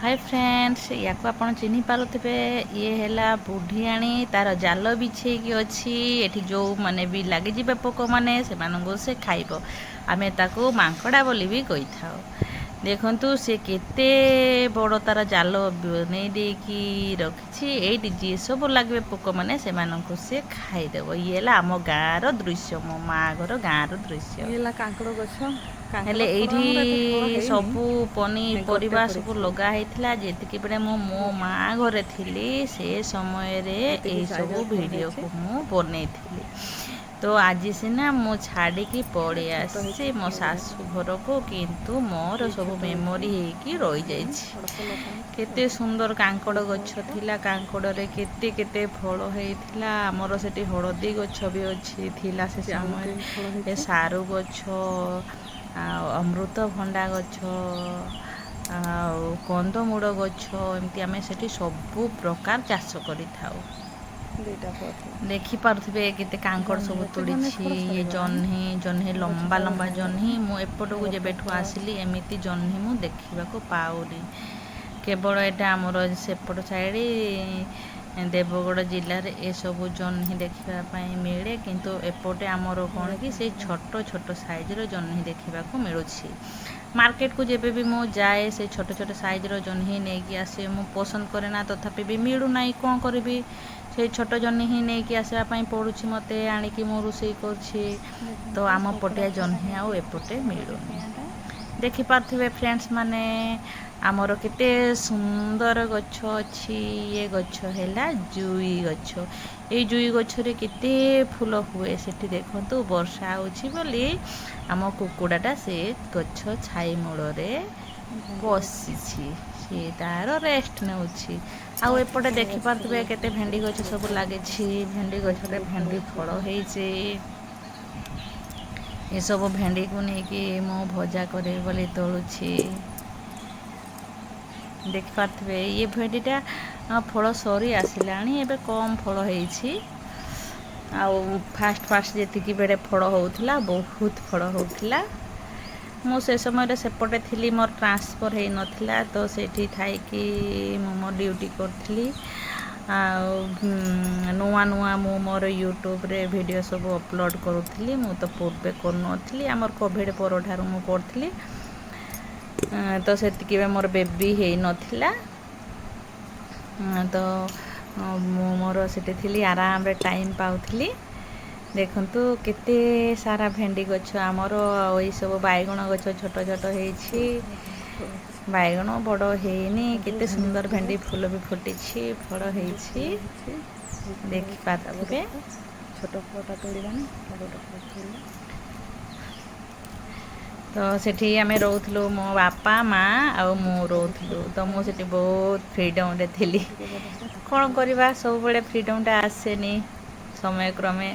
Hi friends या को आपण चिन्ह पारुथिबे ये हैला बुढ़ियाणी तार जाल बिछे कि अछि एठी जो माने भी लागि जिबे पोक माने से मानंगो से खाइबो आमे ताको मांकड़ा बोली भी कहि थाओ। देखंतु से केते बड़ तार जाल नै देकी रखिछि एठी जे सब लागबे पोक माने से मानंको से खाइ देबो। ये हैला हम गाँ रो दृश्य मो माँ घर गाँ रो दृश्य ये कांकड़ गछ हेले एठी सबू पनीपरिबा सबू लगा ହେଇଥିଲା ଯେତିକି ବେଳେ ମୁଁ ମୋ ମାଆ ଘରେ ଥିଲି ସେ ସମୟରେ ଏଇ ସବୁ ଭିଡ଼ିଓକୁ ମୁଁ ବନେଇଥିଲି। ତ ଆଜି ସିନା ମୁଁ ଛାଡ଼ିକି ପଳେଇ ଆସିଛି ମୋ ଶାଶୁ ଘରକୁ, କିନ୍ତୁ ମୋର ସବୁ ମେମୋରି ହେଇକି ରହିଯାଇଛି। କେତେ ସୁନ୍ଦର କାଙ୍କଡ଼ ଗଛ ଥିଲା, କାଙ୍କଡ଼ରେ କେତେ କେତେ ଫଳ ହେଇଥିଲା। ଆମର ସେଠି ହଳଦୀ ଗଛ ବି ଅଛି ଥିଲା ସେ ସମୟରେ, ସାରୁ ଗଛ ଆଉ ଅମୃତଭଣ୍ଡା ଗଛ ଆଉ କନ୍ଦମୂଳ ଗଛ ଏମିତି ଆମେ ସେଠି ସବୁ ପ୍ରକାର ଚାଷ କରିଥାଉ। ଦେଖିପାରୁଥିବେ କେତେ କାଙ୍କଡ଼ ସବୁ ତୁଳିଛି। ଇଏ ଜହ୍ନି ଲମ୍ବା ଲମ୍ବା ଜହ୍ନି। ମୁଁ ଏପଟକୁ ଯେବେଠୁ ଆସିଲି ଏମିତି ଜହ୍ନି ମୁଁ ଦେଖିବାକୁ ପାଉନି। କେବଳ ଏଇଟା ଆମର ସେପଟ ସାଇଡ଼ ଦେବଗଡ଼ ଜିଲ୍ଲାରେ ଏସବୁ ଜହ୍ନି ଦେଖିବା ପାଇଁ ମିଳେ, କିନ୍ତୁ ଏପଟେ ଆମର କ'ଣ କି ସେଇ ଛୋଟ ଛୋଟ ସାଇଜର ଜହ୍ନି ଦେଖିବାକୁ ମିଳୁଛି। ମାର୍କେଟକୁ ଯେବେ ବି ମୁଁ ଯାଏ ସେ ଛୋଟ ଛୋଟ ସାଇଜର ଜହ୍ନି ନେଇକି ଆସେ। ମୁଁ ପସନ୍ଦ କରେ ନା, ତଥାପି ବି ମିଳୁନାହିଁ, କ'ଣ କରିବି, ସେଇ ଛୋଟ ଜହ୍ନି ହିଁ ନେଇକି ଆସିବା ପାଇଁ ପଡ଼ୁଛି ମୋତେ। ଆଣିକି ମୁଁ ରୋଷେଇ କରୁଛି। ତ ଆମ ପଟିଆ ଜହ୍ନି ଆଉ ଏପଟେ ମିଳୁନି। ଦେଖିପାରୁଥିବେ ଫ୍ରେଣ୍ଡସ୍ ମାନେ ଆମର କେତେ ସୁନ୍ଦର ଗଛ ଅଛି। ଇଏ ଗଛ ହେଲା ଜୁଇ ଗଛ। ଏଇ ଜୁଇ ଗଛରେ କେତେ ଫୁଲ ହୁଏ। ସେଠି ଦେଖନ୍ତୁ ବର୍ଷା ହେଉଛି ବୋଲି ଆମ କୁକୁଡ଼ାଟା ସେ ଗଛ ଛାଇ ମୂଳରେ ବସିଛି, ସିଏ ତାର ରେଷ୍ଟ ନେଉଛି। ଆଉ ଏପଟେ ଦେଖିପାରୁଥିବେ କେତେ ଭେଣ୍ଡି ଗଛ ସବୁ ଲାଗିଛି। ଭେଣ୍ଡି ଗଛରେ ଭେଣ୍ଡି ଫଳ ହେଇଛି। ଏସବୁ ଭେଣ୍ଡିକୁ ନେଇକି ମୁଁ ଭଜା କରିବି ବୋଲି ତୋଳୁଛି। ଦେଖିପାରୁଥିବେ ଇଏ ଭେଣ୍ଡିଟା ଫଳ ସରି ଆସିଲାଣି, ଏବେ କମ୍ ଫଳ ହେଇଛି। ଆଉ ଫାଷ୍ଟ ଯେତିକି ବେଳେ ଫଳ ହେଉଥିଲା ବହୁତ ଫଳ ହେଉଥିଲା। ମୁଁ ସେ ସମୟରେ ସେପଟେ ଥିଲି, ମୋର ଟ୍ରାନ୍ସଫର୍ ହେଇନଥିଲା, ତ ସେଇଠି ଥାଇକି ମୁଁ ମୋ ଡ୍ୟୁଟି କରିଥିଲି। ଆଉ ନୂଆ ମୁଁ ମୋର ୟୁଟ୍ୟୁବରେ ଭିଡ଼ିଓ ସବୁ ଅପଲୋଡ଼ କରୁଥିଲି। ମୁଁ ତ ପୂର୍ବେ କରୁନଥିଲି, ଆମର କୋଭିଡ଼ ପରଠାରୁ ମୁଁ କରୁଥିଲି। ତ ସେତିକି ମୋର ବେବି ହେଇନଥିଲା। ତ ମୁଁ ମୋର ସେଠି ଥିଲି, ଆରାମରେ ଟାଇମ୍ ପାଉଥିଲି। ଦେଖନ୍ତୁ କେତେ ସାରା ଭେଣ୍ଡି ଗଛ ଆମର। ଆଉ ଏଇସବୁ ବାଇଗଣ ଗଛ ଛୋଟ ଛୋଟ ହେଇଛି। ବାଇଗଣ ବଡ଼ ହେଇନି। କେତେ ସୁନ୍ଦର ଭେଣ୍ଡି ଫୁଲ ବି ଫୁଟିଛି, ଫଳ ହେଇଛି। ଦେଖିପାରୁଥିବେ। ଛୋଟ ଫଳଟା ତୋଳିବାନି, ବଡ଼ ଫଳ ତୋଳିବା। ତ ସେଠି ଆମେ ରହୁଥିଲୁ, ମୋ ବାପା ମାଆ ଆଉ ମୁଁ ରହୁଥିଲୁ। ତ ମୁଁ ସେଠି ବହୁତ ଫ୍ରିଡ଼ମ୍ରେ ଥିଲି। କ'ଣ କରିବା, ସବୁବେଳେ ଫ୍ରିଡ଼ମ୍ଟା ଆସେନି। ସମୟକ୍ରମେ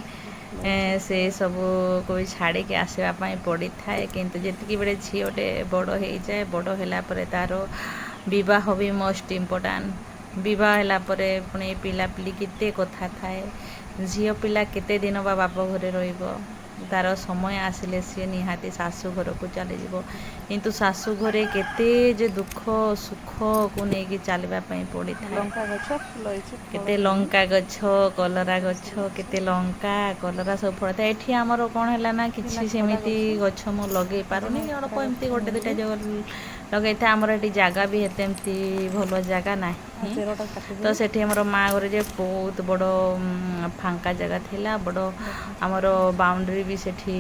ସେ ସବୁକୁ ଛାଡ଼ିକି ଆସିବା ପାଇଁ ପଡ଼ିଥାଏ। କିନ୍ତୁ ଯେତିକି ବେଳେ ଝିଅଟେ ବଡ଼ ହେଇଯାଏ, ବଡ଼ ହେଲା ପରେ ତା'ର ବିବାହ ବି ମୋଷ୍ଟ ଇମ୍ପୋର୍ଟାଣ୍ଟ। ବିବାହ ହେଲା ପରେ ପୁଣି ପିଲାପିଲି କେତେ କଥା ଥାଏ। ଝିଅ ପିଲା କେତେ ଦିନ ବା ବାପ ଘରେ ରହିବ। ତା'ର ସମୟ ଆସିଲେ ସିଏ ନିହାତି ଶାଶୁ ଘରକୁ ଚାଲିଯିବ। କିନ୍ତୁ ଶାଶୁ ଘରେ କେତେ ଯେ ଦୁଃଖ ସୁଖକୁ ନେଇକି ଚାଲିବା ପାଇଁ ପଡ଼ିଥାଏ। ଲଙ୍କା ଗଛ ଫୁଲ ହେଇଛି, କେତେ ଲଙ୍କା ଗଛ, କଲରା ଗଛ, କେତେ ଲଙ୍କା କଲରା ସବୁ ଫଳ ଥାଏ। ଏଠି ଆମର କ'ଣ ହେଲା ନା, କିଛି ସେମିତି ଗଛ ମୁଁ ଲଗେଇ ପାରୁନି। ଅଳ୍ପ ଏମିତି ଗୋଟେ ଦୁଇଟା ଲଗେଇଥାଏ। ଆମର ଏଠି ଜାଗା ବି ଏତେ ଏମିତି ଭଲ ଜାଗା ନାହିଁ। ତ ସେଠି ଆମର ମାଆ ଘରେ ଯେ ବହୁତ ବଡ଼ ଫାଙ୍କା ଜାଗା ଥିଲା, ବଡ଼ ଆମର ବାଉଣ୍ଡ୍ରି ବି ସେଠି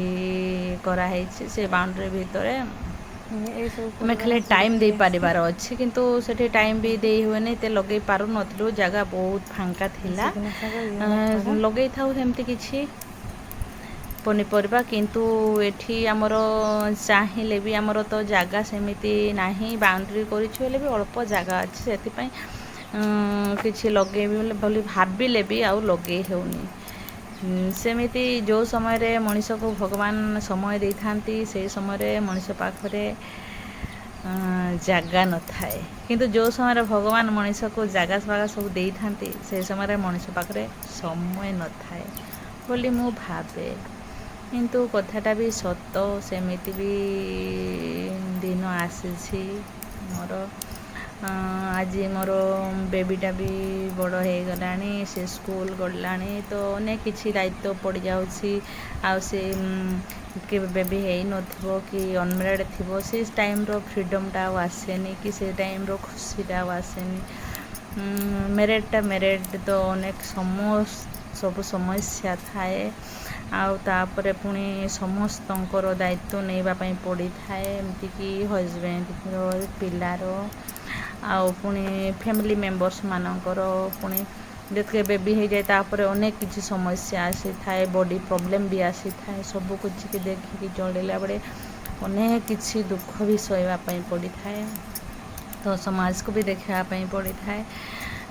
କରାହେଇଛି। ସେ ବାଉଣ୍ଡ୍ରି ଭିତରେ ଆମେ ଖାଲି ଟାଇମ୍ ଦେଇପାରିବାର ଅଛି, କିନ୍ତୁ ସେଠି ଟାଇମ୍ ବି ଦେଇ ହୁଏନି, ଏତେ ଲଗେଇ ପାରୁନଥିଲୁ। ଜାଗା ବହୁତ ଫାଙ୍କା ଥିଲା। ଲଗେଇଥାଉ ସେମିତି କିଛି ପନିପରିବା, କିନ୍ତୁ ଏଠି ଆମର ଚାହିଁଲେ ବି ଆମର ତ ଜାଗା ସେମିତି ନାହିଁ। ବାଉଣ୍ଡ୍ରି କରିଛୁ ହେଲେ ବି ଅଳ୍ପ ଜାଗା ଅଛି, ସେଥିପାଇଁ କିଛି ଲଗେଇବି ବୋଲି ଭାବିଲେ ବି ଆଉ ଲଗେଇ ହେଉନି। ସେମିତି ଯେଉଁ ସମୟରେ ମଣିଷକୁ ଭଗବାନ ସମୟ ଦେଇଥାନ୍ତି, ସେଇ ସମୟରେ ମଣିଷ ପାଖରେ ଜାଗା ନଥାଏ। କିନ୍ତୁ ଯେଉଁ ସମୟରେ ଭଗବାନ ମଣିଷକୁ ଜାଗା ସବୁ ଦେଇଥାନ୍ତି, ସେ ସମୟରେ ମଣିଷ ପାଖରେ ସମୟ ନଥାଏ ବୋଲି ମୁଁ ଭାବେ। କିନ୍ତୁ କଥାଟା ବି ସତ। ସେମିତି ବି ଦିନ ଆସିଛି ମୋର। ଆଜି ମୋର ବେବିଟା ବି ବଡ଼ ହେଇଗଲାଣି, ସେ ସ୍କୁଲ ଗଲାଣି, ତ ଅନେକ କିଛି ଦାୟିତ୍ୱ ପଡ଼ିଯାଉଛି। ଆଉ ସେ କେବେ ବେବି ହେଇନଥିବ କି ଅନମ୍ୟାରେଡ଼ ଥିବ, ସେ ଟାଇମ୍ର ଫ୍ରିଡ଼ମ୍ଟା ଆଉ ଆସେନି, କି ସେ ଟାଇମ୍ର ଖୁସିଟା ଆଉ ଆସେନି। ମ୍ୟାରେଡ଼ ତ ଅନେକ ସବୁ ସମସ୍ୟା ଥାଏ। ଆଉ ତାପରେ ପୁଣି ସମସ୍ତଙ୍କର ଦାୟିତ୍ୱ ନେବା ପାଇଁ ପଡ଼ିଥାଏ, ଏମିତିକି ହଜବେଣ୍ଡର, ପିଲାର, ଆଉ ପୁଣି ଫ୍ୟାମିଲି ମେମ୍ବର୍ସ ମାନଙ୍କର। ପୁଣି ଯେତେବେଳେ ବେବି ହେଇଯାଏ ତାପରେ ଅନେକ କିଛି ସମସ୍ୟା ଆସିଥାଏ, ବଡ଼ି ପ୍ରୋବ୍ଲେମ୍ ବି ଆସିଥାଏ। ସବୁ କିଛିକି ଦେଖିକି ଚଳିଲା ବେଳେ ଅନେକ କିଛି ଦୁଃଖ ବି ସହିବା ପାଇଁ ପଡ଼ିଥାଏ, ତ ସମାଜକୁ ବି ଦେଖିବା ପାଇଁ ପଡ଼ିଥାଏ।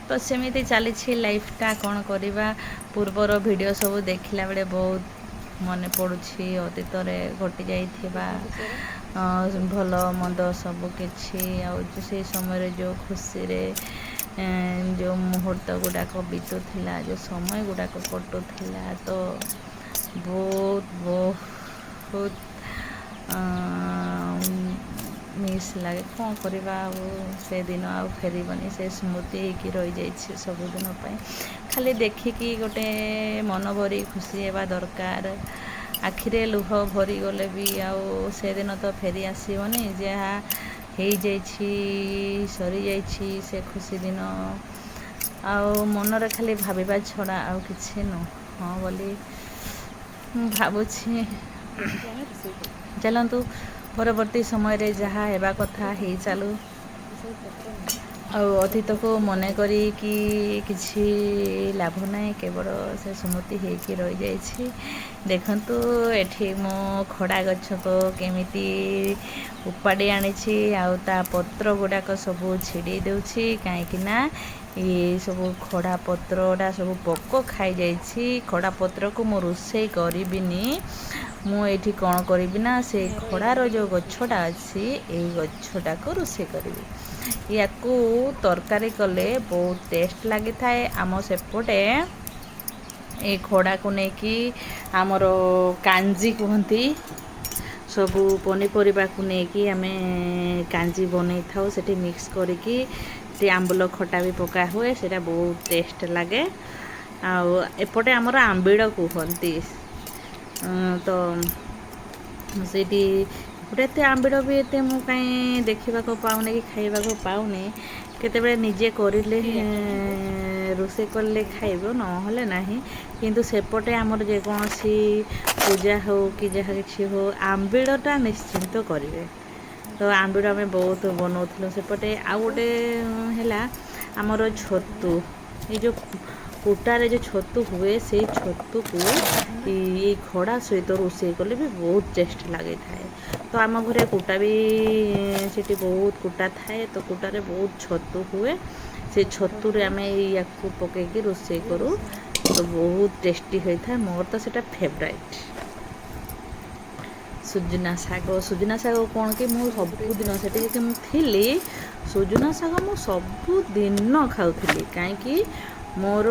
ତ ସେମିତି ଚାଲିଛି ଲାଇଫ୍ଟା, କ'ଣ କରିବା। ପୂର୍ବର ଭିଡ଼ିଓ ସବୁ ଦେଖିଲା ବେଳେ ବହୁତ ମନେ ପଡ଼ୁଛି ଅତୀତରେ ଘଟି ଯାଇଥିବା ଭଲ ମନ୍ଦ ସବୁ କିଛି, ଆଉ ସେଇ ସମୟରେ ଯେଉଁ ଖୁସିରେ ଯେଉଁ ମୁହୂର୍ତ୍ତ ଗୁଡ଼ାକ ବିତୁଥିଲା, ଯେଉଁ ସମୟ ଗୁଡ଼ାକ କଟୁଥିଲା, ତ ବହୁତ ମିସ୍ ଲାଗେ। କ'ଣ କରିବା, ଆଉ ସେଦିନ ଆଉ ଫେରିବନି, ସେ ସ୍ମୃତି ହେଇକି ରହିଯାଇଛି ସବୁଦିନ ପାଇଁ। ଖାଲି ଦେଖିକି ଗୋଟେ ମନ ଭରି ଖୁସି ହେବା ଦରକାର। ଆଖିରେ ଲୁହ ଭରିଗଲେ ବି ଆଉ ସେଦିନ ତ ଫେରି ଆସିବନି। ଯାହା ହେଇଯାଇଛି, ସରିଯାଇଛି ସେ ଖୁସି ଦିନ, ଆଉ ମନରେ ଖାଲି ଭାବିବା ଛଡ଼ା ଆଉ କିଛି ନୁହଁ ବୋଲି ମୁଁ ଭାବୁଛି। ଚାଲନ୍ତୁ ପରବର୍ତ୍ତୀ ସମୟରେ ଯାହା ହେବା କଥା ହେଇଚାଲୁ, ଆଉ ଅତୀତକୁ ମନେ କରିକି କିଛି ଲାଭ ନାହିଁ, କେବଳ ସେ ସ୍ମୃତି ହେଇକି ରହିଯାଇଛି। ଦେଖନ୍ତୁ ଏଠି ମୁଁ ଖଡ଼ା ଗଛକୁ କେମିତି ଉପାଡ଼ି ଆଣିଛି, ଆଉ ତା ପତ୍ର ଗୁଡ଼ାକ ସବୁ ଛିଡ଼େଇ ଦେଉଛି, କାହିଁକି ନା ଏ ସବୁ ଖଡ଼ା ପତ୍ରଟା ସବୁ ପୋକ ଖାଇଯାଇଛି। ଖଡ଼ା ପତ୍ରକୁ ମୁଁ ରୋଷେଇ କରିବିନି, ମୁଁ ଏଇଠି କ'ଣ କରିବି ନା ସେ ଖଡ଼ାର ଯେଉଁ ଗଛଟା ଅଛି, ଏଇ ଗଛଟାକୁ ରୋଷେଇ କରିବି। ୟାକୁ ତରକାରୀ କଲେ ବହୁତ ଟେଷ୍ଟ ଲାଗିଥାଏ। ଆମ ସେପଟେ ଏଇ ଖଡ଼ାକୁ ନେଇକି ଆମର କାଞ୍ଜି କୁହନ୍ତି। ସବୁ ପନିପରିବାକୁ ନେଇକି ଆମେ କାଞ୍ଜି ବନେଇଥାଉ, ସେଠି ମିକ୍ସ କରିକି ସେ ଆମ୍ବୁଲ ଖଟା ବି ପକା ହୁଏ, ସେଇଟା ବହୁତ ଟେଷ୍ଟ ଲାଗେ। ଆଉ ଏପଟେ ଆମର ଆମ୍ବିଳ କୁହନ୍ତି। ତ ସେଇଠି ଗୋଟେ ଏତେ ଆମ୍ବିଳ ବି ଏତେ ମୁଁ କାହିଁ ଦେଖିବାକୁ ପାଉନି କି ଖାଇବାକୁ ପାଉନି। କେତେବେଳେ ନିଜେ କରିଲେ ରୋଷେଇ କଲେ ଖାଇବ, ନହେଲେ ନାହିଁ। କିନ୍ତୁ ସେପଟେ ଆମର ଯେକୌଣସି ପୂଜା ହେଉ କି ଯାହା କିଛି ହେଉ, ଆମ୍ବିଳଟା ନିଶ୍ଚିନ୍ତ କରିବେ। ତ ଆମ୍ବିଳ ଆମେ ବହୁତ ବନଉଥିଲୁ ସେପଟେ। ଆଉ ଗୋଟେ ହେଲା ଆମର ଛତୁ, ଏଇ ଯେଉଁ କୁଟାରେ ଯେଉଁ ଛତୁ ହୁଏ, ସେଇ ଛତୁକୁ ଏଇ ଖଡ଼ା ସହିତ ରୋଷେଇ କଲେ ବି ବହୁତ ଟେଷ୍ଟ ଲାଗିଥାଏ। ତ ଆମ ଘରେ କୁଟା ବି ସେଠି ବହୁତ କୁଟା ଥାଏ, ତ କୁଟାରେ ବହୁତ ଛତୁ ହୁଏ। ସେ ଛତୁରେ ଆମେ ୟାକୁ ପକେଇକି ରୋଷେଇ କରୁ, ତ ବହୁତ ଟେଷ୍ଟି ହୋଇଥାଏ। ମୋର ତ ସେଇଟା ଫେଭରାଇଟ୍। ସୁଜୁନା ଶାଗ କ'ଣ କି ମୁଁ ସବୁଦିନ ସେଠି ଯଦି ମୁଁ ଥିଲି, ସୁଜୁନା ଶାଗ ମୁଁ ସବୁଦିନ ଖାଉଥିଲି। କାହିଁକି, ମୋର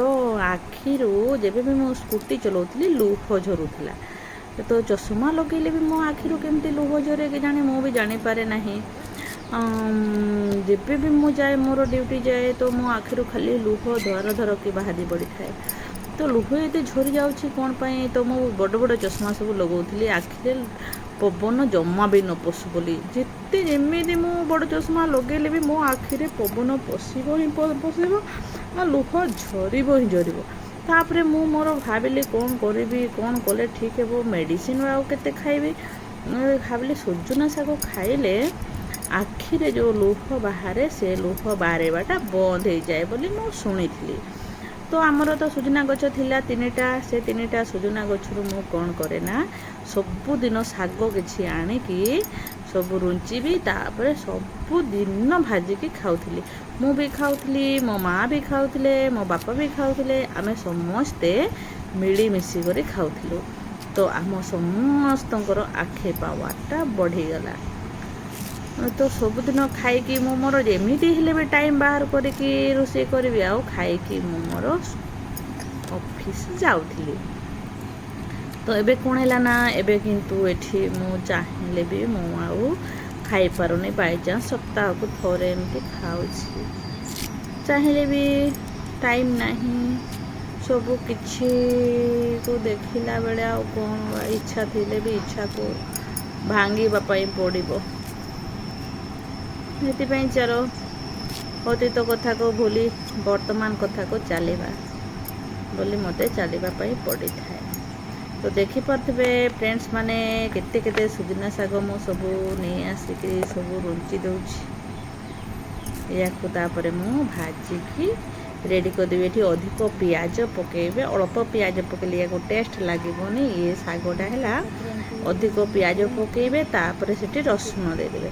ଆଖିରୁ ଯେବେ ବି ମୁଁ ସ୍କୁଟି ଚଲାଉଥିଲି ଲୁହ ଝରୁଥିଲା। ତ ଚଷମା ଲଗେଇଲେ ବି ମୋ ଆଖିରୁ କେମିତି ଲୁହ ଝରେ କେଜାଣି, ମୁଁ ବି ଜାଣିପାରେ ନାହିଁ। ଯେବେ ବି ମୁଁ ଯାଏ, ମୋର ଡ୍ୟୁଟି ଯାଏ, ତ ମୋ ଆଖିରୁ ଖାଲି ଲୁହ ଧର କି ବାହାରି ପଡ଼ିଥାଏ। ତ ଲୁହ ଏତେ ଝରି ଯାଉଛି କ'ଣ ପାଇଁ, ତ ମୁଁ ବଡ଼ ବଡ଼ ଚଷମା ସବୁ ଲଗାଉଥିଲି, ଆଖିରେ ପବନ ଜମା ବି ନ ପଶୁ ବୋଲି। ଯେମିତି ମୁଁ ବଡ଼ ଚଷମା ଲଗାଇଲେ ବି ମୋ ଆଖିରେ ପବନ ପଶିବ ହିଁ ପଶିବ, ଲୁହ ଝରିବ ହିଁ ଝରିବ। ତାପରେ ମୁଁ ମୋର ଭାବିଲି କ'ଣ କରିବି, କ'ଣ କଲେ ଠିକ୍ ହେବ, ମେଡ଼ିସିନ ଆଉ କେତେ ଖାଇବି। ଭାବିଲି ସୁଜୁନା ଶାଗ ଖାଇଲେ ଆଖିରେ ଯେଉଁ ଲୁହ ବାହାରେ, ସେ ଲୁହ ବାହାରିବାଟା ବନ୍ଦ ହେଇଯାଏ ବୋଲି ମୁଁ ଶୁଣିଥିଲି। ତ ଆମର ତ ସୁଜୁନା ଗଛ ଥିଲା 3ଟା, ସେ 3ଟା ସୁଜୁନା ଗଛରୁ ମୁଁ କ'ଣ କରେ ନା, ସବୁଦିନ ଶାଗ କିଛି ଆଣିକି ସବୁ ରୁଞ୍ଚିବି, ତାପରେ ସବୁଦିନ ଭାଜିକି ଖାଉଥିଲି। ମୁଁ ବି ଖାଉଥିଲି, ମୋ ମା ବି ଖାଉଥିଲେ, ମୋ ବାପା ବି ଖାଉଥିଲେ, ଆମେ ସମସ୍ତେ ମିଳିମିଶି କରି ଖାଉଥିଲୁ। ତ ଆମ ସମସ୍ତଙ୍କର ଆଖି ପାୱାରଟା ବଢ଼ିଗଲା। ତ ସବୁଦିନ ଖାଇକି ମୁଁ ମୋର ଯେମିତି ହେଲେ ବି ଟାଇମ୍ ବାହାର କରିକି ରୋଷେଇ କରିବି, ଆଉ ଖାଇକି ମୁଁ ମୋର ଅଫିସ୍ ଯାଉଥିଲି। ତ ଏବେ କ'ଣ ହେଲା ନା, ଏବେ କିନ୍ତୁ ଏଠି ମୁଁ ଚାହିଁଲେ ବି ମୁଁ ଆଉ ଖାଇପାରୁନି, ବାଇଚାନ୍ସ ସପ୍ତାହକୁ ଥରେ ଏମିତି ଖାଉଛି। ଚାହିଁଲେ ବି ଟାଇମ୍ ନାହିଁ, ସବୁ କିଛିକୁ ଦେଖିଲା ବେଳେ ଆଉ କ'ଣ ଇଚ୍ଛା ଥିଲେ ବି ଇଚ୍ଛାକୁ ଭାଙ୍ଗିବା ପାଇଁ ପଡ଼ିବ। ସେଥିପାଇଁ ଚାଲ ଅତୀତ କଥାକୁ ଭୁଲି ବର୍ତ୍ତମାନ କଥାକୁ ଚାଲିବା ବୋଲି ମୋତେ ଚାଲିବା ପାଇଁ ପଡ଼ିଥାଏ। ତ ଦେଖିପାରୁଥିବେ ଫ୍ରେଣ୍ଡସ୍ ମାନେ କେତେ କେତେ ସୁଜନା ଶାଗ ମୁଁ ସବୁ ନେଇ ଆସିକି ସବୁ ରୁଞ୍ଚି ଦେଉଛି। ଏହାକୁ ତାପରେ ମୁଁ ଭାଜିକି ରେଡ଼ି କରିଦେବି। ଏଠି ଅଧିକ ପିଆଜ ପକାଇବେ, ଅଳ୍ପ ପିଆଜ ପକାଇଲେ ୟାକୁ ଟେଷ୍ଟ ଲାଗିବନି। ଇଏ ଶାଗଟା ହେଲା ଅଧିକ ପିଆଜ ପକାଇବେ, ତାପରେ ସେଠି ରସୁଣ ଦେଇଦେବେ।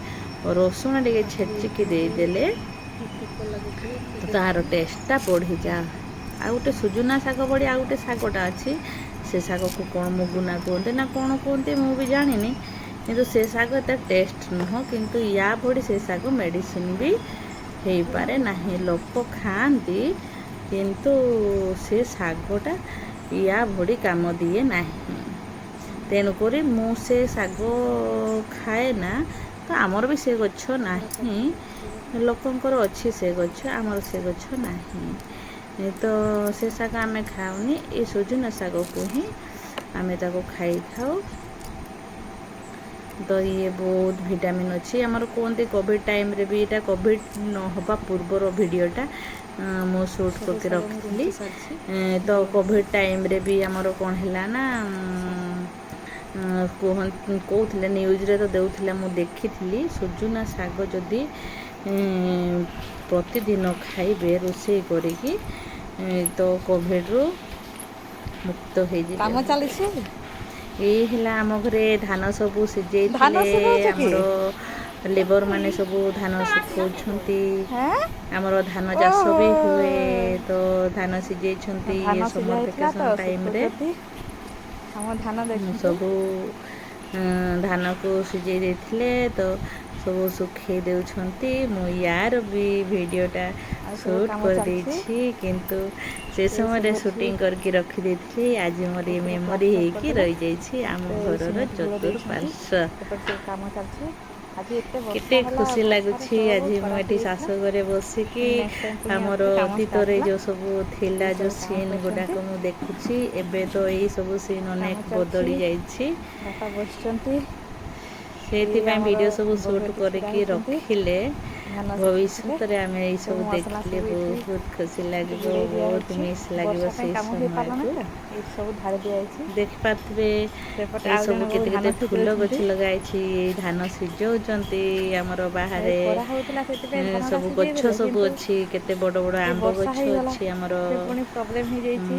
ରସୁଣ ଟିକେ ଛେଚିକି ଦେଇଦେଲେ ତାର ଟେଷ୍ଟଟା ବଢ଼ିଯାଏ। ଆଉ ଗୋଟେ ସୁଜନା ଶାଗ ଭଳି ଆଉ ଗୋଟେ ଶାଗଟା ଅଛି, ସେ ଶାଗକୁ କ'ଣ ମୁଗୁନା କୁହନ୍ତି ନା କ'ଣ କୁହନ୍ତି ମୁଁ ବି ଜାଣିନି, କିନ୍ତୁ ସେ ଶାଗ ଏତେ ଟେଷ୍ଟ ନୁହଁ। କିନ୍ତୁ ୟା ଭଳି ସେ ଶାଗ ମେଡ଼ିସିନ ବି ହେଇପାରେ ନାହିଁ। ଲୋକ ଖାଆନ୍ତି କିନ୍ତୁ ସେ ଶାଗଟା ୟା ଭଳି କାମ ଦିଏ ନାହିଁ। ତେଣୁକରି ମୁଁ ସେ ଶାଗ ଖାଏ ନା। ତ ଆମର ବି ସେ ଗଛ ନାହିଁ, ଲୋକଙ୍କର ଅଛି ସେ ଗଛ, ଆମର ସେ ଗଛ ନାହିଁ। ତ ସେ ଶାଗ ଆମେ ଖାଉନି, ଏ ସୁଜନା ଶାଗକୁ ହିଁ ଆମେ ତାକୁ ଖାଇଥାଉ। ତ ଇଏ ବହୁତ ଭିଟାମିନ୍ ଅଛି। ଆମର କୁହନ୍ତି କୋଭିଡ଼ ଟାଇମ୍ରେ ବି, ଏଇଟା କୋଭିଡ଼ ନ ହେବା ପୂର୍ବର ଭିଡ଼ିଓଟା ମୁଁ ସୁଟ୍ କରିକି ରଖିଥିଲି। ତ କୋଭିଡ଼ ଟାଇମ୍ରେ ବି ଆମର କ'ଣ ହେଲା ନା କହୁଥିଲେ ନ୍ୟୁଜ୍ରେ ତ ଦେଉଥିଲା, ମୁଁ ଦେଖିଥିଲି ସୁଜନା ଶାଗ ଯଦି ପ୍ରତିଦିନ ଖାଇବେ ରୋଷେଇ କରିକି ତ କୋଭିଡ଼ରୁ ମୁକ୍ତ ହେଇଯିବେ। କାମ ଚାଲିଛି। ଏଇ ହେଲା ଆମ ଘରେ ଧାନ ସବୁ ଧାନ ସିଝେଇଥିଲେ। ଶୁଖଉଛ କି? ଆମର ଲେବର ମାନେ ସବୁ ଧାନ ଶୁଖଉଛନ୍ତି। ହେଁ ଆମର ଧାନ ଚାଷ ବି ଓହୋ ହୁଏ, ତ ଧାନ ସିଝେଇଛନ୍ତି ଧାନ ସିଝା ସମର ହେଇଥିଲା ତ ଭେକେସନ୍ ଟାଇମ୍ରେ। ଶୁଖଉଛନ୍ତି। ଆମ ଧାନ ଦେଖନ୍ତୁ ସବୁ ଧାନକୁ ସିଝେଇ ଦେଇଥିଲେ, ତ ସବୁ ଶୁଖେଇ ଦେଉଛନ୍ତି। ମୁଁ ୟାର ବି ଭିଡ଼ିଓଟା ଆଉ ସବୁ ସୁଟ୍ କାମ ଚାଲିଛି। କରିଦେଇଛି, କିନ୍ତୁ ସେ ଏଇ ସମୟରେ ସବୁ ଏଠି ସୁଟିଂ କରିକି ରଖିଦେଇଥିଲି। ଆଜି ମୋର ଏ ଉପରେ ମେମୋରି ପ୍ଲାଷ୍ଟର ହେଇକି କରିଦେବେ। ରହିଯାଇଛି ଆମ ଏପଟେ ଘରର ସିମେଣ୍ଟ ବୋଳ ଦେଇଛନ୍ତି, ଚତୁଃପାର୍ଶ୍ୱ। ଏପଟେ ସବୁ କାମ ଚାଲିଛି। ଆଜି ଏତେ ବର୍ଷା କେତେ ହେଲା, ଖୁସି ବର୍ଷାରେ ଲାଗୁଛି ସବୁ ଆଜି ମୁଁ ଖରାପ ଏଠି ହେଇଯାଇଥିଲା। ଶାଶୁଘରେ ବସିକି ନେକ୍ସଟ ଟାଇମ୍ ପୁଣି ଆମର ଆଉଥରେ କାମ ଷ୍ଟାର୍ଟ ଅତୀତରେ ହେଲା। ଯେଉଁ ସବୁ ଥିଲା, ଏଇ ଯେଉଁ ସବୁ କାମ ସିନ୍ କରୁଛନ୍ତି, ଗୁଡ଼ାକ ମୁଁ ଦେଖୁଛି। ଏବେ ତ ଏଇ ସବୁ ସିନ୍ କାମ ଅନେକ ଚାଲିଛି। ବଦଳି ଯାଇଛି। ବାପା ବସିଛନ୍ତି, ଏଇ ସେଇଥିପାଇଁ ଆମର ଭିଡ଼ିଓ ସବୁ ବୋହୂ ସୁଟ୍ ଏଠି ଛିଡ଼ା କରିକି ହେଇଛନ୍ତି। ରଖିଲେ ଧାନ ଶୁଖୁଥିଲେ, ଭବିଷ୍ୟତରେ ଆମେ ଏଇସବୁ ସବୁ ମସଲା ଦେଖିଲେ ସବୁ ଏଠି ବହୁତ ଖୁସି ଏଠି ଲାଗିବ, ବୁଡ଼େଇ ବହୁତ ଦିଆହେଇଛି। ମିସ୍ ଲାଗିବ ବର୍ଷା ପାଇଁ ସେଇ କାମ ହେଇପାରିଲାନି ସମୟକୁ। ତ, ଏଇଠି ସବୁ ଢାଳି ଦିଆଯାଇଛି। ଦେଖିପାରୁଥିବେ ସେପଟେ ଏ ଆଉ ସବୁ ଜଣେ ବୋଉ କେତେ ଧାନ କେତେ ଫୁଲ ଗଛ ସିଝଉଛନ୍ତି। ଲଗାଇଛି, ଧାନ ସିଝଉଛନ୍ତି। ଆମର ଏଇ ବାହାରେ ଖରା ହଉଥିଲା ସେଥିପାଇଁ ଧାନଟା ସବୁ ସିଝେଇ ଗଛ ଦେଲେ, ସବୁ କିନ୍ତୁ ଅଛି, କେତେ ବଡ଼ ବଡ଼ ଏଇ ଆମ୍ବ ବର୍ଷା ଗଛ ହେଇଗଲା, ଅଛି। ଆମର ସେ ପୁଣି ପ୍ରୋବ୍ଲେମ ହେଇଯାଇଛି।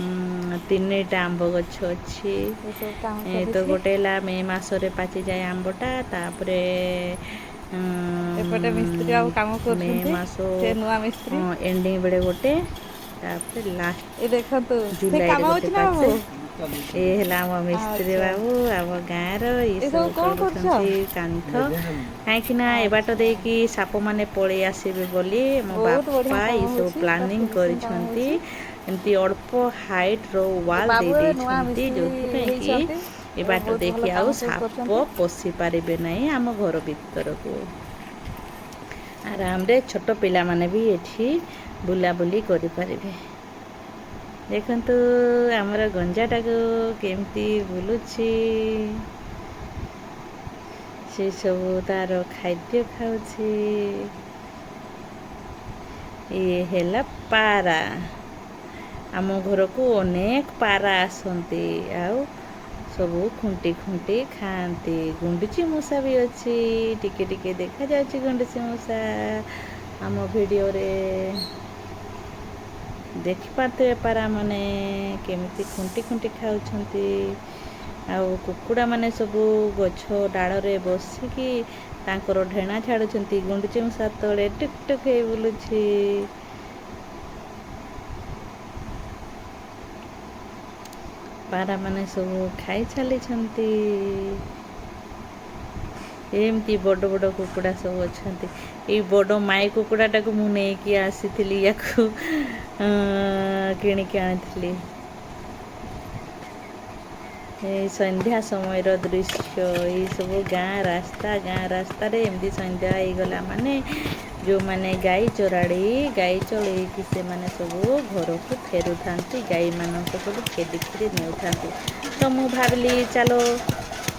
3ଟା ଆମ୍ବ ଗଛ ଅଛି। ଏ ସବୁ କାମ ତ ଚାଲିଛି। ଗୋଟେ ହେଲା ମେ ମାସରେ ପାଚିଯାଏ ଆମ୍ବଟା, ତାପରେ ଏପଟେ ମିସ୍ତ୍ରୀ ଆଉ କାମ ମେ କରୁଛନ୍ତି, ମାସ ସେ ନୂଆ ମିସ୍ତ୍ରୀ। ଏଣ୍ଡିଙ୍ଗ ବେଳେ ଗୋଟେ, ତାପରେ ଲାଷ୍ଟ ଏ ଦେଖନ୍ତୁ ସେ ଜୁଲାଇରେ କାମ ଗୋଟେ ହଉଛି ନା ପାଚେ। ବାବୁ। ଏ ହେଲା ଆମ ମିସ୍ତ୍ରୀ ଆଚ୍ଛା, ବାବୁ, ଆମ ଗାଁର। ଏ ଏ ସବୁ କଣ କରୁଛ? କରୁଛନ୍ତି କାନ୍ଥ, କାହିଁକିନା ଏ ବାଟ ଆଚ୍ଛା, ଦେଇକି ସାପମାନେ ପଳେଇ ଆସିବେ ବୋଲି ମୋ ବହୁତ ବଢିଆ ବାପା କାମ ଏସବୁ ହଉଛି, ପୁରା ପ୍ଲାନିଂ ଫିନିସିଂ କାମ କରିଛନ୍ତି। ହଉଛି। ଏମିତି ଅଳ୍ପ ହାଇଟ୍ର ଏ ୱାଲ୍ ବାବୁ ଦେଇ ଏବେ ନୂଆ ଦେଇଛନ୍ତି, ମିସ୍ତ୍ରୀ ଯେଉଁଥିପାଇଁ କି ହେଇଛନ୍ତି, ଏ ଏବେ ବାଟ ବହୁତ ଭଲ ଦେଇକି କାମ ଆଉ ସବୁ ସାପ କରୁଛନ୍ତି। ପଶି ପାରିବେ ନାହିଁ ଆମ ଘର ଭିତରକୁ। ଆରାମରେ ଛୋଟ ପିଲାମାନେ ବି ଏଠି ବୁଲାବୁଲି କରିପାରିବେ। ଦେଖନ୍ତୁ ଆମର ଗଞ୍ଜାଟାକୁ କେମିତି ବୁଲୁଛି। ସେସବୁ ତାର ଖାଦ୍ୟ ଖାଉଛି। ଇଏ ହେଲା ପାରା। ଆମ ଘରକୁ ଅନେକ ପାରା ଆସନ୍ତି, ଆଉ ସବୁ ଖୁଣ୍ଟି ଖୁଣ୍ଟି ଖାଆନ୍ତି। ଗୁଣ୍ଡୁଚି ମୂଷା ବି ଅଛି, ଟିକେ ଟିକେ ଦେଖାଯାଉଛି ଗୁଣ୍ଡୁଚି ମୂଷା ଆମ ଭିଡ଼ିଓରେ। ଦେଖିପାରୁଥିବେ ପାରାମାନେ କେମିତି ଖୁଣ୍ଟି ଖୁଣ୍ଟି ଖାଉଛନ୍ତି। ଆଉ କୁକୁଡ଼ାମାନେ ସବୁ ଗଛ ଡାଳରେ ବସିକି ତାଙ୍କର ଢେଣା ଛାଡ଼ୁଛନ୍ତି। ଗୁଣ୍ଡୁଚି ମୂଷା ତଳେ ଟୁକ୍ ଟୁକ୍ ହେଇ ବୁଲୁଛି। ପାରାମାନେ ସବୁ ଖାଇ ଚାଲିଛନ୍ତି। ଏମିତି ବଡ଼ ବଡ଼ କୁକୁଡ଼ା ସବୁ ଅଛନ୍ତି। ଏଇ ବଡ଼ ମାଇ କୁକୁଡ଼ାଟାକୁ ମୁଁ ନେଇକି ଆସିଥିଲି, ୟାକୁ କିଣିକି ଆଣିଥିଲି। ସନ୍ଧ୍ୟା ସମୟର ଦୃଶ୍ୟ ଏଇସବୁ ଗାଁ ରାସ୍ତାରେ ଏମିତି ସନ୍ଧ୍ୟା ହେଇଗଲା ମାନେ ଯେଉଁମାନେ ଗାଈ ଚଳେଇକି ସେମାନେ ସବୁ ଘରକୁ ଫେରୁଥାନ୍ତି, ଗାଈମାନଙ୍କୁ ସବୁ ଖେଦିକିରି ନେଉଥାନ୍ତି। ତ ମୁଁ ଭାବିଲି ଚାଲ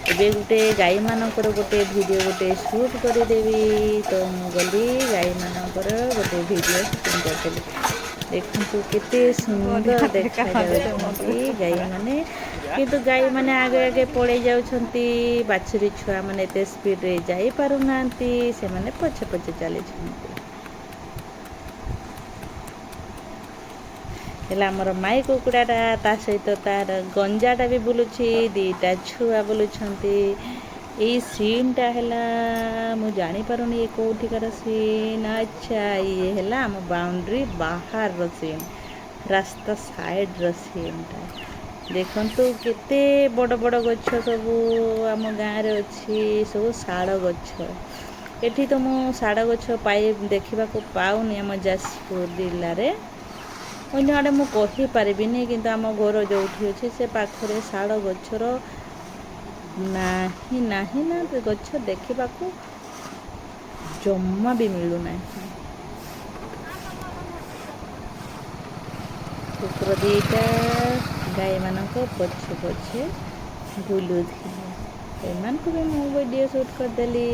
ଏବେ ଗୋଟେ ଗାଈମାନଙ୍କର ଗୋଟେ ଭିଡ଼ିଓ ଗୋଟେ ସୁଟ୍ କରିଦେବି। ତ ମୁଁ ଗଲି ଗାଈମାନଙ୍କର ଗୋଟେ ଭିଡ଼ିଓ ସୁଟିଂ କରିଦେଲି। ଦେଖନ୍ତୁ କେତେ ସୁନ୍ଦର ଦେଖାଯାଉଛନ୍ତି ଗାଈମାନେ, କିନ୍ତୁ ଗାଈମାନେ ଆଗେ ପଳେଇ ଯାଉଛନ୍ତି। ବାଛୁରୀ ଛୁଆମାନେ ଏତେ ସ୍ପିଡ଼ରେ ଯାଇପାରୁନାହାନ୍ତି, ସେମାନେ ପଛେ ଚାଲିଛନ୍ତି। ହେଲା ଆମର ମାଇ କୁକୁଡ଼ାଟା, ତା ସହିତ ତାର ଗଞ୍ଜାଟା ବି ବୁଲୁଛି, ଦିଟା ଛୁଆ ବୁଲୁଛନ୍ତି। ଏଇ ସିନ୍ଟା ହେଲା ମୁଁ ଜାଣିପାରୁନି ଏ କେଉଁଠିକାର ସିନ୍। ଆଚ୍ଛା, ଇଏ ହେଲା ଆମ ବାଉଣ୍ଡ୍ରି ବାହାରର ସିନ୍, ରାସ୍ତା ସାଇଡ଼ର ସିନ୍ଟା। ଦେଖନ୍ତୁ କେତେ ବଡ଼ ବଡ଼ ଗଛ ସବୁ ଆମ ଗାଁରେ ଅଛି, ସବୁ ଶାଳ ଗଛ। ଏଠି ତ ମୁଁ ଶାଳ ଗଛ ଦେଖିବାକୁ ପାଉନି ଆମ ଯାଜପୁର ଜିଲ୍ଲାରେ। ଅନ୍ୟ ଆଡ଼େ ମୁଁ କହିପାରିବିନି, କିନ୍ତୁ ଆମ ଘର ଯେଉଁଠି ଅଛି ସେ ପାଖରେ ଶାଳ ଗଛର ନାହିଁ ନା ଗଛ ଦେଖିବାକୁ ଜମା ବି ମିଳୁନାହିଁ। କୁକୁର ଦିଟା ଗାଈମାନଙ୍କ ପଛେ ବୁଲୁଥିଲେ। ଏମାନଙ୍କୁ ବି ମୁଁ ଭିଡ଼ିଓ ସୁଟ୍ କରିଦେଲି।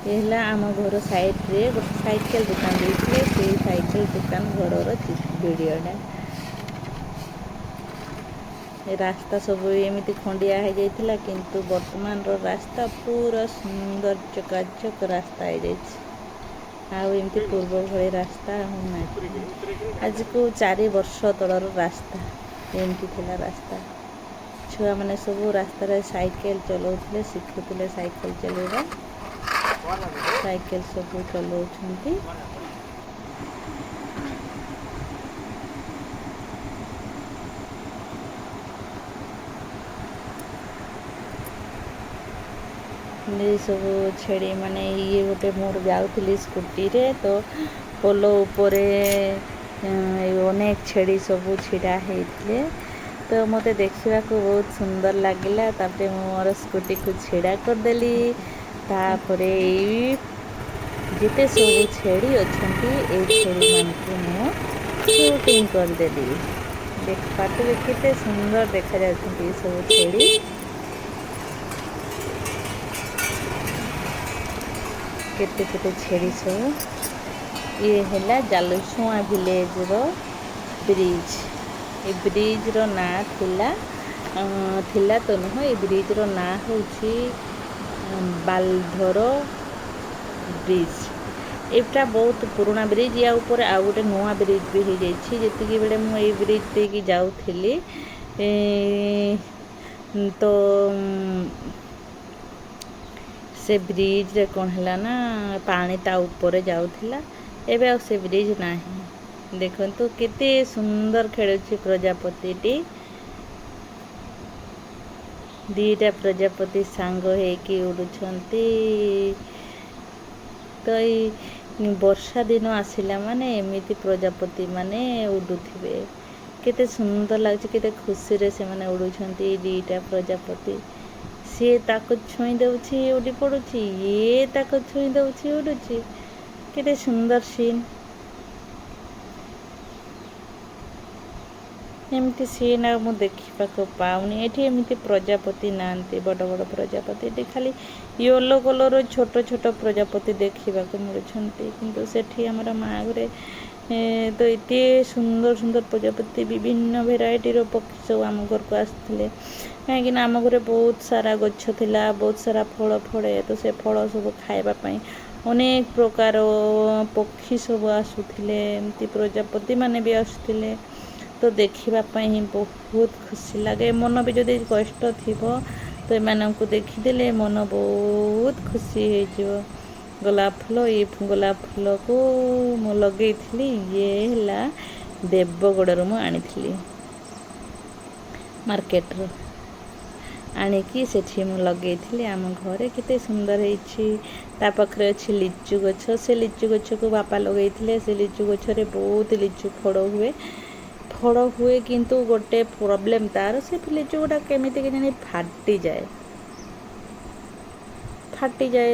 ଏ ହେଲା ଆମ ଘର ସାଇଡ଼ରେ ଗୋଟେ ସାଇକେଲ ଦୋକାନ ଦେଇଥିଲେ, ସେଇ ସାଇକେଲ ଦୋକାନ ଘରର ଭିଡ଼ିଓଟା। ଏ ରାସ୍ତା ସବୁ ଏମିତି ଖଣ୍ଡିଆ ହେଇଯାଇଥିଲା, କିନ୍ତୁ ବର୍ତ୍ତମାନର ରାସ୍ତା ପୁରା ସୁନ୍ଦର ଚକାଚକ ରାସ୍ତା ହେଇଯାଇଛି। ଆଉ ଏମିତି ପୂର୍ବ ଭଳି ରାସ୍ତା ଆଉ ନାହିଁ। ଆଜିକୁ 4 ବର୍ଷ ତଳର ରାସ୍ତା ଏମିତି ଥିଲା ରାସ୍ତା। ଛୁଆମାନେ ସବୁ ରାସ୍ତାରେ ସାଇକେଲ ଚଲାଉଥିଲେ, ଶିଖୁଥିଲେ ସାଇକେଲ ଚଲାଇବା। ସାଇକେଲ ସବୁ ଚଲାଉଛନ୍ତି। ସବୁ ଛେଳି ମାନେ ଇଏ ଗୋଟେ ମୁଁ ଯାଉଥିଲି ସ୍କୁଟିରେ, ତ ପୋଲ ଉପରେ ଅନେକ ଛେଳି ସବୁ ଛିଡ଼ା ହେଇଥିଲେ। ତ ମୋତେ ଦେଖିବାକୁ ବହୁତ ସୁନ୍ଦର ଲାଗିଲା। ତାପରେ ମୁଁ ମୋର ସ୍କୁଟିକୁ ଛିଡ଼ା କରିଦେଲି। ତାପରେ ଏଇ ଯେତେ ସବୁ ଛେଳି ଅଛନ୍ତି, ଏଇ ଛେଳିମାନଙ୍କୁ ମୁଁ ସୁଟିଂ କରିଦେଲି। ପାଟିରେ କେତେ ସୁନ୍ଦର ଦେଖାଯାଉଛନ୍ତି ଏସବୁ ଛେଳି। କେତେ ଛେଳି ସବୁ। ଇଏ ହେଲା ଜାଲୁସୁଆଁ ଭିଲେଜର ବ୍ରିଜ୍। ଏ ବ୍ରିଜ୍ର ନାଁ ଥିଲା ତ ନୁହଁ, ଏ ବ୍ରିଜ୍ର ନାଁ ହେଉଛି ବାଲଧର ବ୍ରିଜ୍। ଏଇଟା ବହୁତ ପୁରୁଣା ବ୍ରିଜ୍। ୟା ଉପରେ ଆଉ ଗୋଟେ ନୂଆ ବ୍ରିଜ୍ ବି ହେଇଯାଇଛି। ଯେତିକି ବେଳେ ମୁଁ ଏଇ ବ୍ରିଜ୍ ଦେଇକି ଯାଉଥିଲି, ତ ସେ ବ୍ରିଜ୍ରେ କ'ଣ ହେଲା ନା ପାଣି ତା ଉପରେ ଯାଉଥିଲା। ଏବେ ଆଉ ସେ ବ୍ରିଜ୍ ନାହିଁ। ଦେଖନ୍ତୁ କେତେ ସୁନ୍ଦର ଖେଳୁଛି ପ୍ରଜାପତିଟି। ଦିଟା ପ୍ରଜାପତି ସାଙ୍ଗ ହେଇକି ଉଡ଼ୁଛନ୍ତି। ତ ଏଇ ବର୍ଷା ଦିନ ଆସିଲା ମାନେ ଏମିତି ପ୍ରଜାପତି ମାନେ ଉଡ଼ୁଥିବେ। କେତେ ସୁନ୍ଦର ଲାଗୁଛି, କେତେ ଖୁସିରେ ସେମାନେ ଉଡ଼ୁଛନ୍ତି। ଦିଟା ପ୍ରଜାପତି, ସିଏ ତାକୁ ଛୁଇଁ ଦେଉଛି ଉଡ଼ି ପଡ଼ୁଛି, ଇଏ ତାକୁ ଛୁଇଁ ଦେଉଛି ଉଡ଼ୁଛି। କେତେ ସୁନ୍ଦର ସିନ୍। ଏମିତି ସିନ୍ ଆଉ ମୁଁ ଦେଖିବାକୁ ପାଉନି। ଏଠି ଏମିତି ପ୍ରଜାପତି ନାହାନ୍ତି, ବଡ଼ ବଡ଼ ପ୍ରଜାପତି। ଏଠି ଖାଲି ୟେଲୋ କଲର୍ର ଛୋଟ ପ୍ରଜାପତି ଦେଖିବାକୁ ମିଳୁଛନ୍ତି। କିନ୍ତୁ ସେଠି ଆମର ମା' ଘରେ ତ ଏତେ ସୁନ୍ଦର ପ୍ରଜାପତି, ବିଭିନ୍ନ ଭେରାଇଟିର ପକ୍ଷୀ ସବୁ ଆମ ଘରକୁ ଆସିଥିଲେ। କାହିଁକିନା ଆମ ଘରେ ବହୁତ ସାରା ଗଛ ଥିଲା, ବହୁତ ସାରା ଫଳ ଫଳେ। ତ ସେ ଫଳ ସବୁ ଖାଇବା ପାଇଁ ଅନେକ ପ୍ରକାର ପକ୍ଷୀ ସବୁ ଆସୁଥିଲେ, ଏମିତି ପ୍ରଜାପତି ମାନେ ବି ଆସୁଥିଲେ। ତ ଦେଖିବା ପାଇଁ ହିଁ ବହୁତ ଖୁସି ଲାଗେ। ମନ ବି ଯଦି କଷ୍ଟ ଥିବ, ତ ଏମାନଙ୍କୁ ଦେଖିଦେଲେ ମନ ବହୁତ ଖୁସି ହେଇଯିବ। ଗୋଲାପ ଫୁଲ, ଏଇ ଗୋଲାପ ଫୁଲକୁ ମୁଁ ଲଗେଇଥିଲି। ଇଏ ହେଲା ଦେବଗଡ଼ରୁ ମୁଁ ଆଣିଥିଲି, ମାର୍କେଟରୁ ଆଣିକି ସେଠି ମୁଁ ଲଗେଇଥିଲି। ଆମ ଘରେ କେତେ ସୁନ୍ଦର ହେଇଛି। ତା ପାଖରେ ଅଛି ଲିଚୁ ଗଛ। ସେ ଲିଚୁ ଗଛକୁ ବାପା ଲଗେଇଥିଲେ। ସେ ଲିଚୁ ଗଛରେ ବହୁତ ଲିଚୁ ଫଳ ହୁଏ। ଖଡ଼ ହୁଏ କିନ୍ତୁ ଗୋଟେ ପ୍ରୋବ୍ଲେମ୍ ତାର ସେ ଲିଚୁ ଗୁଡ଼ା କେମିତି କେଜାଣି ଫାଟିଯାଏ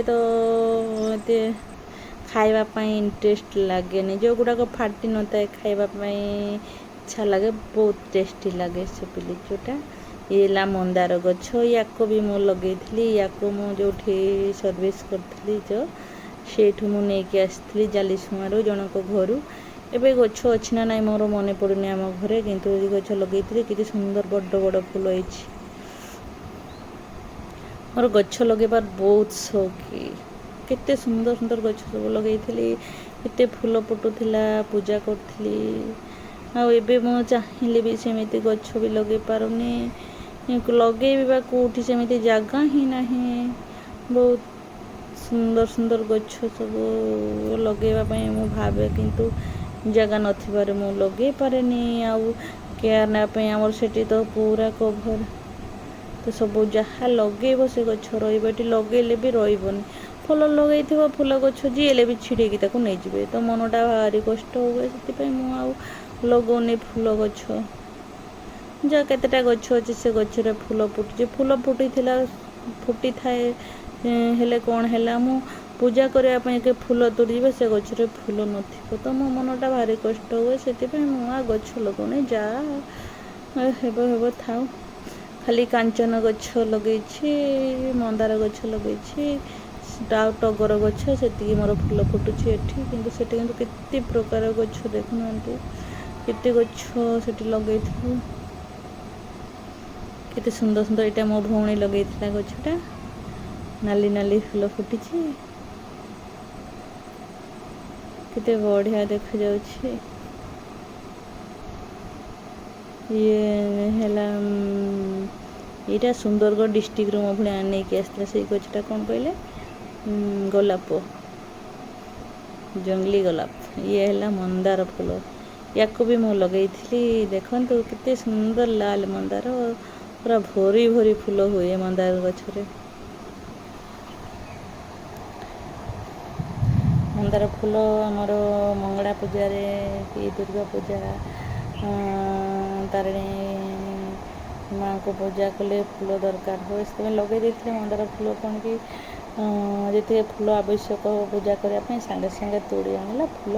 ତ ଏତେ ଖାଇବା ପାଇଁ ଇଣ୍ଟରେଷ୍ଟ ଲାଗେନି। ଯେଉଁଗୁଡ଼ାକ ଫାଟି ନଥାଏ ଖାଇବା ପାଇଁ ଇଚ୍ଛା ଲାଗେ, ବହୁତ ଟେଷ୍ଟି ଲାଗେ ସେ ଲିଚୁଟା। ଇଏ ହେଲା ମନ୍ଦାର ଗଛ, ୟାକୁ ବି ମୁଁ ଲଗେଇଥିଲି। ୟାକୁ ମୁଁ ଯେଉଁଠି ସର୍ଭିସ୍ କରିଥିଲି ସେଇଠୁ ମୁଁ ନେଇକି ଆସିଥିଲି ଜାଲିସୁଆଁରୁ ଜଣଙ୍କ ଘରୁ। ଏବେ ଗଛ ଅଛି ନା ନାଇଁ ମୋର ମନେ ପଡ଼ୁନି ଆମ ଘରେ, କିନ୍ତୁ ଏ ଗଛ ଲଗେଇଥିଲି। କେତେ ସୁନ୍ଦର ବଡ଼ ବଡ଼ ଫୁଲ ହେଇଛି। ମୋର ଗଛ ଲଗେଇବାର ବହୁତ ସଉକ। କେତେ ସୁନ୍ଦର ସୁନ୍ଦର ଗଛ ସବୁ ଲଗେଇଥିଲି, କେତେ ଫୁଲ ଫୁଟୁଥିଲା, ପୂଜା କରୁଥିଲି। ଆଉ ଏବେ ମୁଁ ଚାହିଁଲେ ବି ସେମିତି ଗଛ ବି ଲଗେଇ ପାରୁନି। ଲଗେଇବି ବା କେଉଁଠି ସେମିତି ଜାଗା ହିଁ ନାହିଁ। ବହୁତ ସୁନ୍ଦର ସୁନ୍ଦର ଗଛ ସବୁ ଲଗେଇବା ପାଇଁ ମୁଁ ଭାବେ, କିନ୍ତୁ ଜାଗା ନଥିବାରୁ ମୁଁ ଲଗେଇ ପାରେନି। ଆଉ କେୟାର ନେବା ପାଇଁ ଆମର ସେଠି ତ ପୁରା କଭର, ତ ସବୁ ଯାହା ଲଗେଇବ ସେ ଗଛ ରହିବ। ଏଠି ଲଗେଇଲେ ବି ରହିବନି। ଫୁଲ ଲଗେଇଥିବ, ଫୁଲ ଗଛ ଯିଏ ହେଲେ ବି ଛିଡ଼େଇକି ତାକୁ ନେଇଯିବେ, ତ ମନଟା ଭାରି କଷ୍ଟ ହୁଏ। ସେଥିପାଇଁ ମୁଁ ଆଉ ଲଗଉନି ଫୁଲ ଗଛ। ଯାହା କେତେଟା ଗଛ ଅଛି ସେ ଗଛରେ ଫୁଲ ଫୁଟୁଛି, ଫୁଲ ଫୁଟିଥାଏ। ହେଲେ କ'ଣ ହେଲା, ମୁଁ ପୂଜା କରିବା ପାଇଁ ଫୁଲ ତୋଳିଯିବେ, ସେ ଗଛରେ ଫୁଲ ନଥିବ, ତ ମୋ ମନଟା ଭାରି କଷ୍ଟ ହୁଏ। ସେଥିପାଇଁ ମୁଁ ଆଉ ଗଛ ଲଗାଉନି, ଯାହା ହେବ ଥାଉ। ଖାଲି କାଞ୍ଚନ ଗଛ ଲଗେଇଛି, ମନ୍ଦାର ଗଛ ଲଗେଇଛି, ଆଉ ଟଗର ଗଛ, ସେତିକି ମୋର ଫୁଲ ଫୁଟୁଛି ଏଠି। କିନ୍ତୁ ସେଠି କିନ୍ତୁ କେତେ ପ୍ରକାର ଗଛ ଦେଖୁନାହାନ୍ତି, କେତେ ଗଛ ସେଠି ଲଗେଇଥିଲୁ, କେତେ ସୁନ୍ଦର ସୁନ୍ଦର। ଏଇଟା ମୋ ଭଉଣୀ ଲଗେଇଥିଲା ଗଛଟା, ନାଲି ନାଲି ଫୁଲ ଫୁଟିଛି, କେତେ ବଢ଼ିଆ ଦେଖାଯାଉଛି। ଇଏ ହେଲା ଏଇଟା ସୁନ୍ଦରଗଡ଼ ଡିଷ୍ଟ୍ରିକ୍ଟରୁ ମୋ ଭଉଣୀ ନେଇକି ଆସିଥିଲା। ସେଇ ଗଛଟା କ'ଣ କହିଲେ, ଗୋଲାପ, ଜଙ୍ଗଲି ଗୋଲାପ। ଇଏ ହେଲା ମନ୍ଦାର ଫୁଲ, ୟାକୁ ବି ମୁଁ ଲଗେଇଥିଲି। ଦେଖନ୍ତୁ କେତେ ସୁନ୍ଦର ଲାଲ ମନ୍ଦାର, ପୁରା ଭରି ଭରି ଫୁଲ ହୁଏ ମନ୍ଦାର ଗଛରେ। ମନ୍ଦାର ଫୁଲ ଆମର ମଙ୍ଗଳା ପୂଜାରେ କି ଦୁର୍ଗା ପୂଜା, ତାରିଣୀ ମାଆଙ୍କୁ ପୂଜା କଲେ ଫୁଲ ଦରକାର ହୁଏ, ସେଥିପାଇଁ ଲଗେଇ ଦେଇଥିଲେ ମନ୍ଦାର ଫୁଲ। କ'ଣ କି ଯେତିକି ଫୁଲ ଆବଶ୍ୟକ ପୂଜା କରିବା ପାଇଁ ସାଙ୍ଗେ ସାଙ୍ଗେ ତୋଳି ଆଣିଲା, ଫୁଲ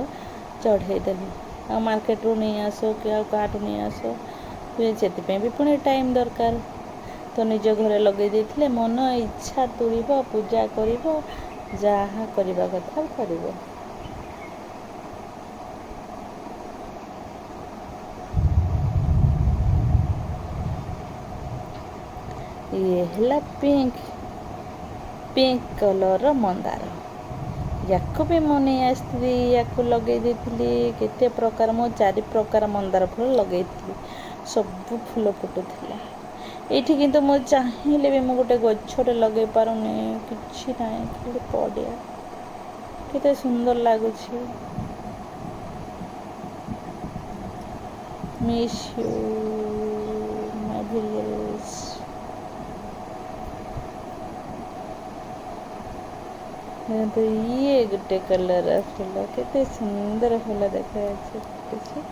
ଚଢ଼େଇଦେଲି। ଆଉ ମାର୍କେଟରୁ ନେଇ ଆସ କି ଆଉ କାହାଠୁ ନେଇ ଆସ, ସେଥିପାଇଁ ବି ପୁଣି ଟାଇମ୍ ଦରକାର। ତ ନିଜ ଘରେ ଲଗେଇ ଦେଇଥିଲେ, ମନ ଇଚ୍ଛା ତୋଳିବ, ପୂଜା କରିବ, ଯାହା କରିବା କଥା କରିବ। ଇଏ ହେଲା ପିଙ୍କ କଲର୍ର ମନ୍ଦାର, ୟାକୁ ବି ମୁଁ ନେଇ ଆସିଥିଲି, ୟାକୁ ଲଗେଇ ଦେଇଥିଲି। କେତେ ପ୍ରକାର, ମୁଁ 4 ପ୍ରକାର ମନ୍ଦାର ଫୁଲ ଲଗେଇଥିଲି, ସବୁ ଫୁଲ ଫୁଟୁଥିଲା। ଏଇଠି କିନ୍ତୁ ମୁଁ ଚାହିଁଲେ ବି ମୁଁ ଗୋଟେ ଗଛଟେ ଲଗେଇ ପାରୁନି, କିଛି ନାହିଁ, ଖାଲି ପଡ଼ିଆ। କେତେ ସୁନ୍ଦର ଲାଗୁଛି। Miss you my village. ଇଏ ଗୋଟେ କଲର୍ ଫୁଲ, କେତେ ସୁନ୍ଦର ଫୁଲ ଦେଖାଯାଉଛି, ଫୁଟୁଛି।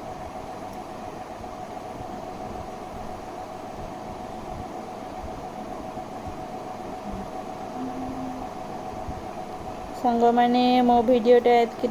ସାଙ୍ଗମାନେ ମୋ ଭିଡ଼ିଓଟା ଏତିକି